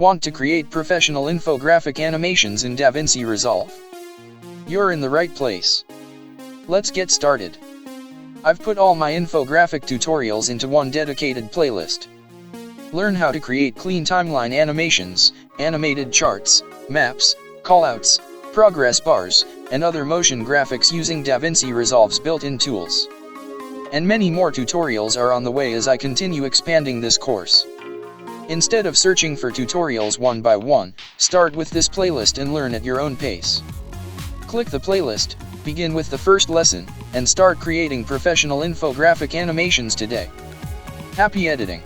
Want to create professional infographic animations in DaVinci Resolve? You're in the right place. Let's get started. I've put all my infographic tutorials into one dedicated playlist. Learn how to create clean timeline animations, animated charts, maps, callouts, progress bars, and other motion graphics using DaVinci Resolve's built-in tools. And many more tutorials are on the way as I continue expanding this course. Instead of searching for tutorials one by one, start with this playlist and learn at your own pace. Click the playlist, begin with the first lesson, and start creating professional infographic animations today. Happy editing!